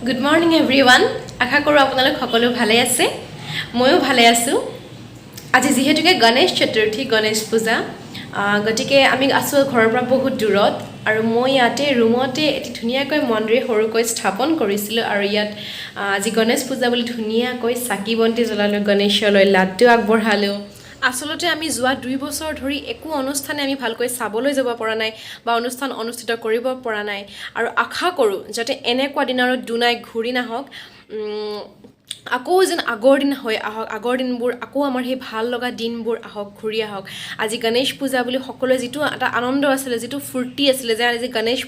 Good morning everyone. আশা কৰোঁ আপোনালোক সকলো ভালে আছে, ময়ো ভালে আছোঁ। আজি যিহেতুকে গণেশ চতুৰ্থী, গণেশ পূজা, গতিকে আমি আছোঁ ঘৰৰ পৰা বহুত দূৰত, আৰু মই ইয়াতে ৰুমতে এটি ধুনীয়াকৈ মন্দিৰ সৰুকৈ স্থাপন কৰিছিলোঁ। আৰু ইয়াত আজি গণেশ পূজা বুলি ধুনীয়াকৈ চাকি বন্তি জ্বলালোঁ, গণেশলৈ লাড্ডু আগবঢ়ালোঁ। আচলতে আমি যোৱা 2 বছৰ ধৰি একো অনুষ্ঠানে আমি ভালকৈ চাবলৈ যাব পৰা নাই বা অনুষ্ঠান অনুষ্ঠিত কৰিব পৰা নাই, আৰু আশা কৰোঁ যাতে এনেকুৱা দিন আৰু দুনাই ঘূৰি নাহক, আকৌ যেন আগৰ দিন হৈ আহক, আগৰ দিনবোৰ আকৌ আমাৰ সেই ভাল লগা দিনবোৰ আহক, ঘূৰি আহক। আজি গণেশ পূজা বুলি সকলোৱে যিটো এটা আনন্দ আছিলে, যিটো ফূৰ্তি আছিলে যে আজি গণেশ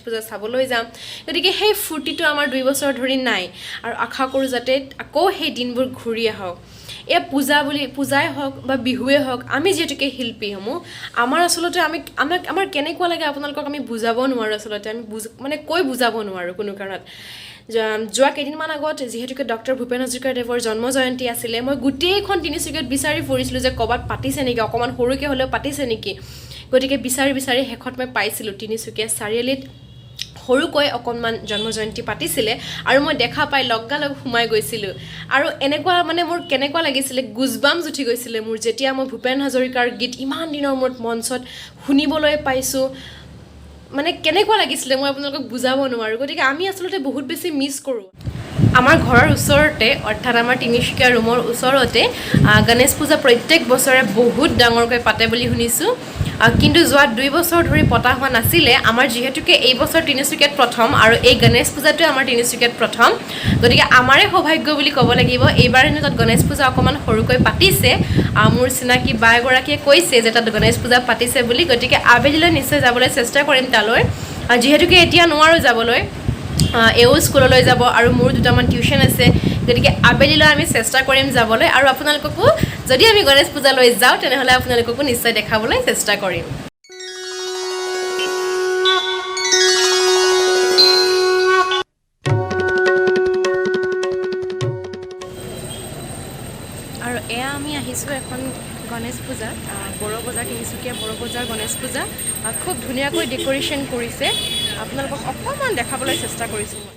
পূজা চাবলৈ যাম, গতিকে সেই ফূৰ্তিটো আমাৰ 2 বছৰ ধৰি নাই, আৰু আশা কৰোঁ যাতে আকৌ সেই দিনবোৰ ঘূৰি আহক। এয়া পূজাই হওক বা বিহুৱে হওক, আমি যিহেতুকে শিল্পীসমূহ, আমাৰ আচলতে আমাৰ কেনেকুৱা লাগে আপোনালোকক আমি বুজাব নোৱাৰোঁ। আচলতে আমি কৈ বুজাব নোৱাৰোঁ কোনো কাৰণত। যোৱা কেইদিনমান আগত যিহেতুকে ডক্টৰ ভূপেন হাজৰিকাদেৱৰ জন্ম জয়ন্তী আছিলে, মই গোটেইখন তিনিচুকীয়াত বিচাৰি ফুৰিছিলোঁ যে ক'ৰবাত পাতিছে নেকি, অকণমান সৰুকৈ হ'লেও পাতিছে নেকি। গতিকে বিচাৰি শেষত মই পাইছিলোঁ তিনিচুকীয়া চাৰিআলিত সৰুকৈ অকণমান জন্ম জয়ন্তী পাতিছিলে, আৰু মই দেখা পাই লগালগ সোমাই গৈছিলোঁ। আৰু এনেকুৱা মোৰ কেনেকুৱা লাগিছিলে, গুজবাম্পছ উঠি গৈছিলে মোৰ, যেতিয়া মই ভূপেন হাজৰিকাৰ গীত ইমান দিনৰ মূৰত মঞ্চত শুনিবলৈ পাইছোঁ। কেনেকুৱা লাগিছিলে মই আপোনালোকক বুজাব নোৱাৰোঁ। গতিকে আমি আচলতে বহুত বেছি মিছ কৰোঁ। আমাৰ ঘৰৰ ওচৰতে, অৰ্থাৎ আমাৰ তিনিচুকীয়া ৰুমৰ ওচৰতে গণেশ পূজা প্ৰত্যেক বছৰে বহুত ডাঙৰকৈ পাতে বুলি শুনিছোঁ, কিন্তু যোৱা 2 বছৰ ধৰি পতা হোৱা নাছিলে। আমাৰ যিহেতুকে এই বছৰ তিনিচুকীয়াত প্ৰথম, আৰু এই গণেশ পূজাটোৱে আমাৰ তিনিচুকীয়াত প্ৰথম, গতিকে আমাৰে সৌভাগ্য বুলি ক'ব লাগিব। এইবাৰ হেনো তাত গণেশ পূজা অকণমান সৰুকৈ পাতিছে। মোৰ চিনাকি বা এগৰাকীয়ে কৈছে যে তাত গণেশ পূজা পাতিছে বুলি, গতিকে আবেলিলৈ নিশ্চয় যাবলৈ চেষ্টা কৰিম তালৈ। যিহেতুকে এতিয়া নোৱাৰোঁ যাবলৈ, এও স্কুললৈ যাব আৰু মোৰ 2টামান টিউশ্যন আছে, গতিকে আবেলিলৈ আমি চেষ্টা কৰিম যাবলৈ, আৰু আপোনালোককো যদি আমি গণেশ পূজালৈ যাওঁ তেনেহ'লে আপোনালোককো নিশ্চয় দেখাবলৈ চেষ্টা কৰিম। আৰু এয়া আমি আহিছোঁ এখন গণেশ পূজাত, বড়ো বজাৰ, তিনিচুকীয়া বড়ো বজাৰ গণেশ পূজা। খুব ধুনীয়াকৈ ডেক'ৰেশ্যন কৰিছে, আপোনালোকক অকণমান দেখাবলৈ চেষ্টা কৰিছোঁ মই।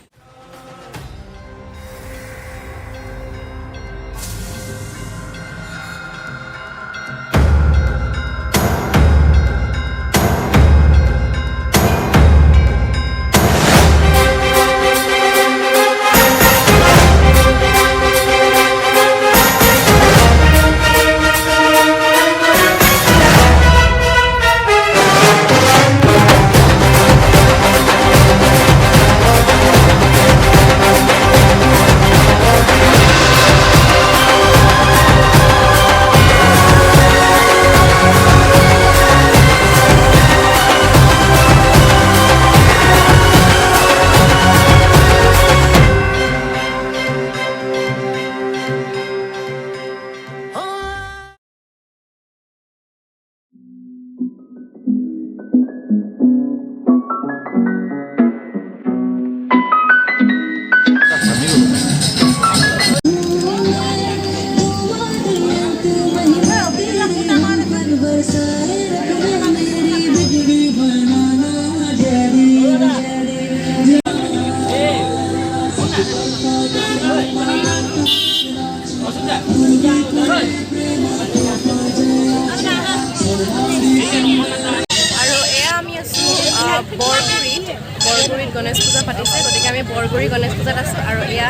বৰগুৰিত গণেশ পূজা পাতিছে, গতিকে আমি বৰগুৰি গণেশ পূজাত আছোঁ। আৰু এয়া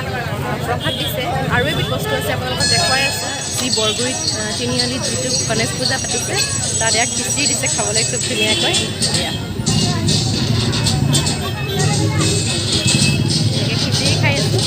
প্ৰসাদ দিছে, আৰু এবিধ বস্তু আছে আপোনালোকক দেখুৱাই আছোঁ। যি বৰগুৰিত তিনিআলিত যিটো গণেশ পূজা পাতিছে, তাত এয়া খিচিৰি দিছে খাবলৈ খুব ধুনীয়াকৈ। এনেকৈ খিচিৰি খাই আছোঁ।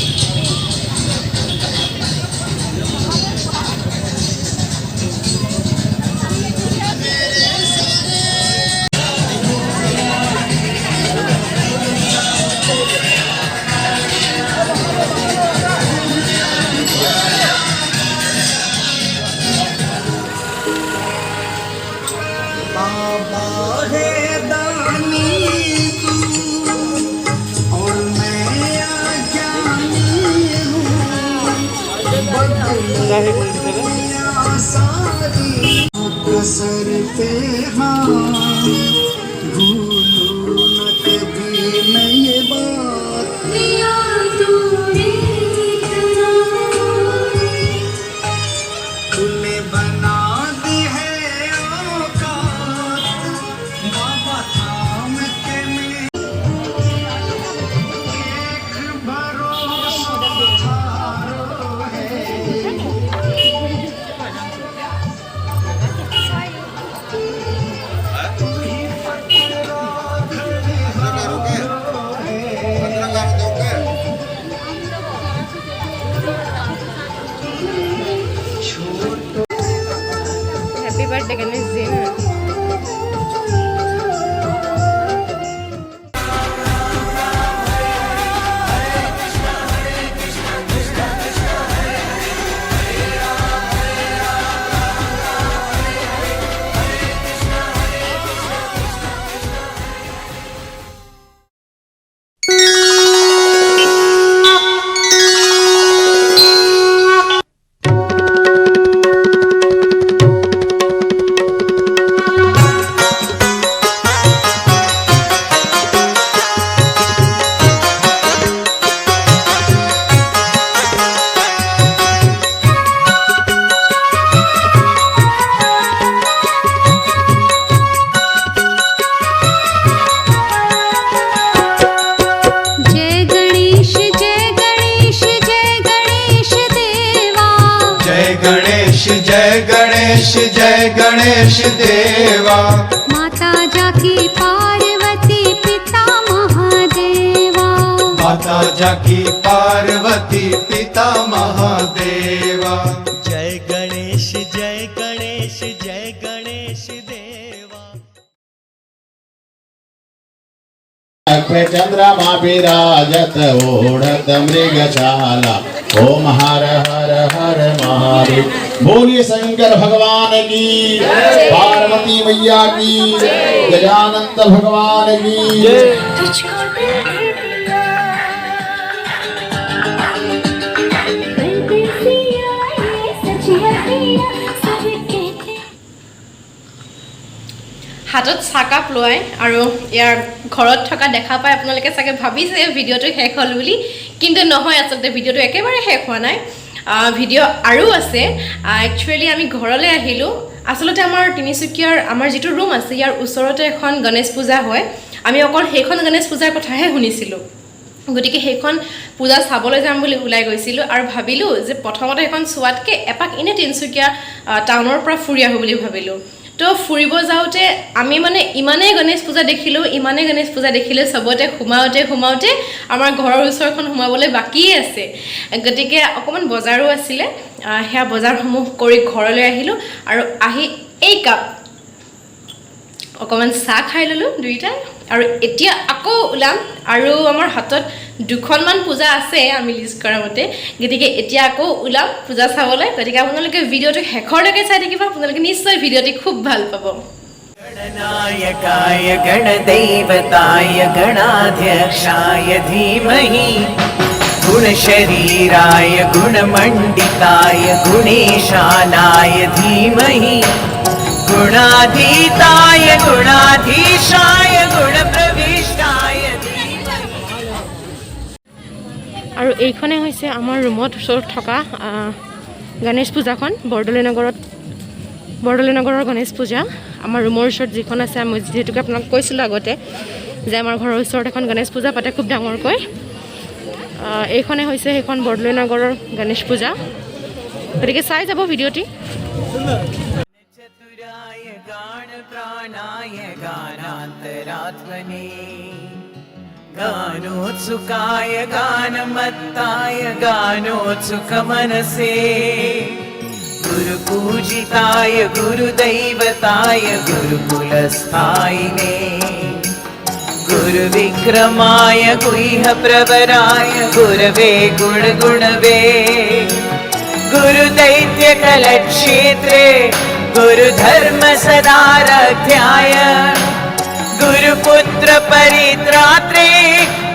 गणेश देवा। माता जाकी पार्वती पिता महादेवा। माता जाकी पार्वती पिता महादेवा। जय गणेश जय गणेश जय गणेश देवा। चंद्रमा विराजत ओढ़त मृगशाला। ओम हर हर हर महादेव। बोलिए शंकर भगवान की, पार्वती मैया की, गजानंद भगवान की। হাতত চাকাপ লৈ আৰু ইয়াৰ ঘৰত থকা দেখা পাই আপোনালোকে চাগে ভাবিছে ভিডিঅ'টো শেষ হ'ল বুলি, কিন্তু নহয়, আচলতে ভিডিঅ'টো একেবাৰে শেষ হোৱা নাই। ভিডিঅ' আৰু আছে। একচুৱেলি আমি ঘৰলৈ আহিলোঁ। আচলতে আমাৰ তিনিচুকীয়াৰ আমাৰ যিটো ৰুম আছে ইয়াৰ ওচৰতে এখন গণেশ পূজা হয়। আমি অকল সেইখন গণেশ পূজাৰ কথাহে শুনিছিলোঁ, গতিকে সেইখন পূজা চাবলৈ যাম বুলি ওলাই গৈছিলোঁ আৰু ভাবিলোঁ যে প্ৰথমতে সেইখন চোৱাতকৈ এপাক এনেই তিনিচুকীয়া টাউনৰ পৰা ফুৰি আহোঁ বুলি ভাবিলোঁ। তো ফুৰিব যাওঁতে আমি মানে ইমানেই গণেশ পূজা দেখিলোঁ, চবতে সোমাওঁতে আমাৰ ঘৰৰ ওচৰখন সোমাবলৈ বাকীয়ে আছে। গতিকে অকণমান বজাৰো আছিলে, সেয়া বজাৰসমূহ কৰি ঘৰলৈ আহিলোঁ আৰু আহি এই কাপ অকণমান চাহ খাই ল'লোঁ দুয়োটাই। আৰু এতিয়া আকৌ ওলাম আৰু আমাৰ হাতত দুখনমান পূজা আছে আমি লিষ্ট কৰা মতে, গতিকে এতিয়া আকৌ ওলাম পূজা চাবলৈ। গতিকে আপোনালোকে ভিডিঅ'টো শেষৰলৈকে চাই থাকিব, আপোনালোকে নিশ্চয় ভিডিঅ'টি খুব ভাল পাব। गणनायकाय गणदैवताय गणाध्यक्षाय धीमहि गुणशरीराय गुणमण्डिताय गुणेशानाय धीमहि गुणाधीताय गुणाधीशाय गुणप्रविष्टाय धीमहि। আৰু এইখনে হৈছে আমাৰ ৰুমত ওচৰত থকা গণেশ পূজাখন, বৰদলৈনগৰৰ গণেশ পূজা। আমাৰ ৰুমৰ ওচৰত যিখন আছে, মই যিহেতুকে আপোনাক কৈছিলোঁ আগতে যে আমাৰ ঘৰৰ ওচৰত এখন গণেশ পূজা পাতে খুব ডাঙৰকৈ। এইখনে হৈছে সেইখন বৰদলৈনগৰৰ গণেশ পূজা। গতিকে চাই যাব ভিডিঅ'টি। चतुराय गान प्राणाय गानान्तरात्मने गानोत्सुकाय गानमत्ताय गानोत्सुकमनसे गुरुपूजिताय गुरुदैवताय गुरुकुलस्थायिने गुरुविक्रमाय गुह्यप्रवराय गुरवे गुणगुणवे गुरुदैत्यकलक्षेत्रे गुरुधर्म सदाराध्याय गुरुपुत्र परित्रात्रे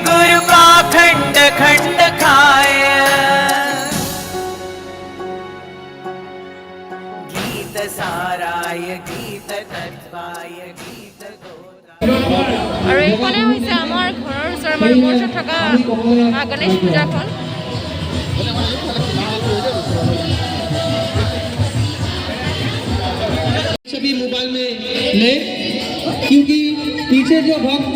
गुरुपाखण्ड खण्डकाय गीतसाराय गीततत्त्वाय गीतगोत्राय। আৰু এইখনে হৈছে আমাৰ ঘৰৰ ওচৰৰ আমাৰ ৰুমৰ ওচৰত থকা গণেশ পূজাখন। सभी मोबाइल में ले, क्योंकि पीछे जो भक्त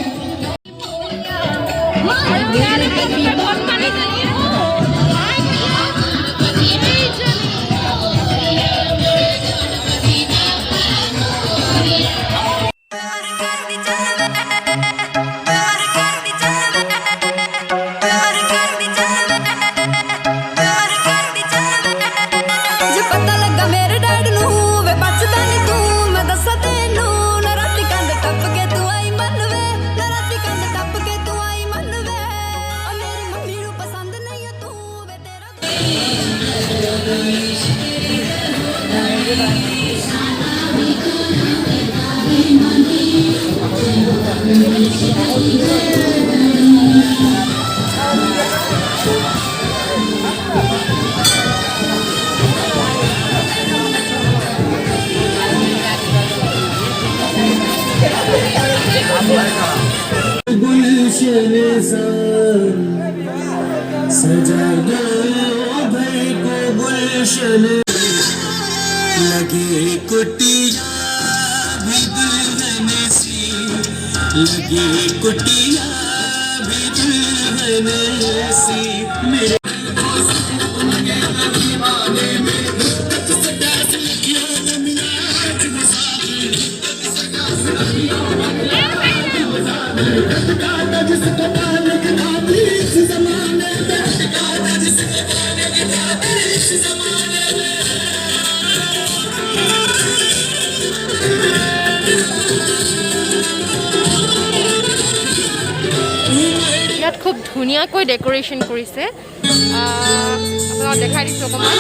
सजा गया भाई को गुलशन लगे कुटिया भी दुल्हन सी लगे कुटिया भी दुल्हन सी मेरे খুব ধুনীয়াকৈ ডেক'ৰেশ্যন কৰিছে আপোনাক দেখাই দিছোঁ অকণমান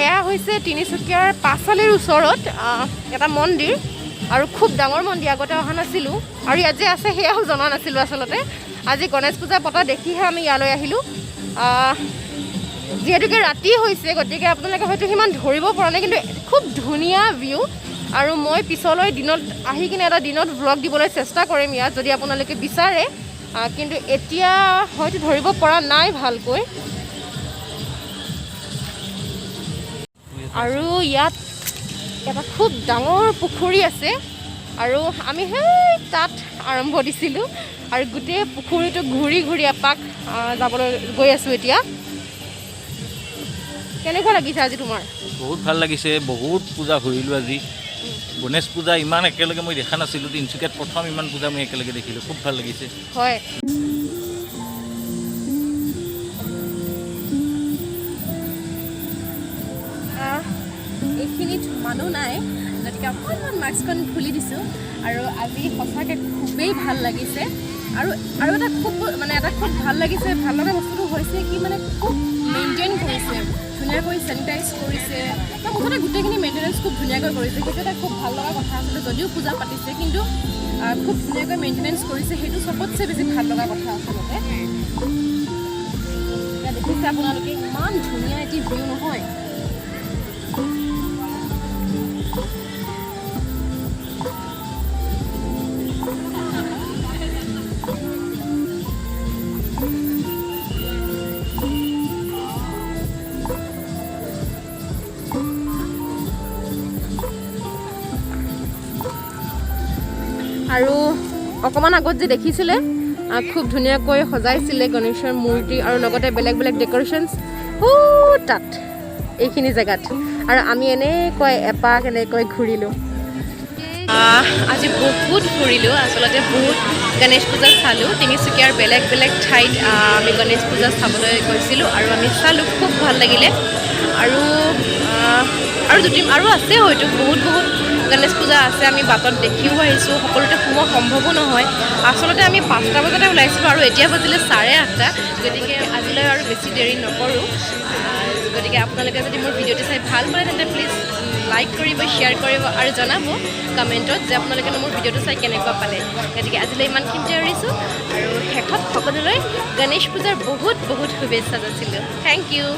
এয়া হৈছে তিনিচুকীয়াৰ পাঁচআলিৰ ওচৰত এটা মন্দিৰ আৰু খুব ডাঙৰ মন্দিৰ আগতে অহা নাছিলোঁ আৰু ইয়াত যে আছে সেয়াও জনা নাছিলোঁ আচলতে আজি গণেশ পূজা পতা দেখিহে আমি ইয়ালৈ আহিলোঁ যিহেতুকে ৰাতি হৈছে গতিকে আপোনালোকে হয়তো সিমান ধৰিব পৰা নাই কিন্তু খুব ধুনীয়া ভিউ আৰু মই পিছলৈ দিনত আহি কিনে এটা দিনত ভ্লগ দিবলৈ চেষ্টা কৰিম ইয়াত যদি আপোনালোকে বিচাৰে কিন্তু এতিয়া হয়তো ধৰিব পৰা নাই ভালকৈ আৰু ইয়াত এটা খুব ডাঙৰ পুখুৰী আছে আৰু আমি সেই তাত আৰম্ভ দিছিলোঁ আৰু গোটেই পুখুৰীটো ঘূৰি ঘূৰি এপাক যাবলৈ গৈ আছোঁ এতিয়া কেনেকুৱা লাগিছে আজি তোমাৰ বহুত ভাল লাগিছে বহুত পূজা ঘূৰিলোঁ আজি গণেশ পূজা ইমান একেলগে মই দেখা নাছিলোঁ তিনিচুকীয়াত প্ৰথম ইমান পূজা মই একেলগে দেখিলোঁ খুব ভাল লাগিছে হয় এইখিনিত মানুহ নাই গতিকে অকণমান মাস্কখন খুলি দিছোঁ আৰু আজি সঁচাকৈ খুবেই ভাল লাগিছে আৰু এটা খুব ভাল লাগিছে ভাল লগা বস্তুটো হৈছে কি মানে খুব মেইনটেইন কৰিছে ধুনীয়াকৈ চেনিটাইজ কৰিছে বা মুঠতে গোটেইখিনি মেইনটেনেঞ্চ খুব ধুনীয়াকৈ কৰিছে সেইটো এটা খুব ভাল লগা কথা আচলতে যদিও পূজা পাতিছে কিন্তু খুব ধুনীয়াকৈ মেইনটেনেঞ্চ কৰিছে সেইটো চবতছে বেছি ভাল লগা কথা আচলতে এতিয়া দেখিছে আপোনালোকে ইমান ধুনীয়া এটি ভিউ নহয় আৰু অকণমান আগত যে দেখিছিলে খুব ধুনীয়াকৈ সজাইছিলে গণেশৰ মূৰ্তি আৰু লগতে বেলেগ বেলেগ ডেক'ৰেশ্যনছ তাত এইখিনি জেগাত আৰু আমি এনেকৈ এপাক এনেকৈ ঘূৰিলোঁ আজি বহুত ফুৰিলোঁ আচলতে বহুত গণেশ পূজা চালোঁ তিনিচুকীয়াৰ বেলেগ বেলেগ ঠাইত আমি গণেশ পূজা চাবলৈ গৈছিলোঁ আৰু আমি চালোঁ খুব ভাল লাগিলে আৰু আছে হয়তো বহুত গণেশ পূজা আছে আমি বাটত দেখিও আহিছোঁ সকলোতে সোমোৱা সম্ভৱো নহয় আচলতে আমি 5টা বজাতে ওলাইছিলোঁ আৰু এতিয়া বাজিলে 8:30 গতিকে আজিলৈ আৰু বেছি দেৰি নকৰোঁ গতিকে আপোনালোকে যদি মোৰ ভিডিঅ'টো চাই ভাল পায় তেন্তে প্লিজ লাইক কৰিব শ্বেয়াৰ কৰিব আৰু জনাব কমেণ্টত যে আপোনালোকে মোৰ ভিডিঅ'টো চাই কেনেকুৱা পালে গতিকে আজিলৈ ইমানখিনিতে এৰিছোঁ আৰু শেষত সকলোলৈ গণেশ পূজাৰ বহুত শুভেচ্ছা যাচিলোঁ থেংক ইউ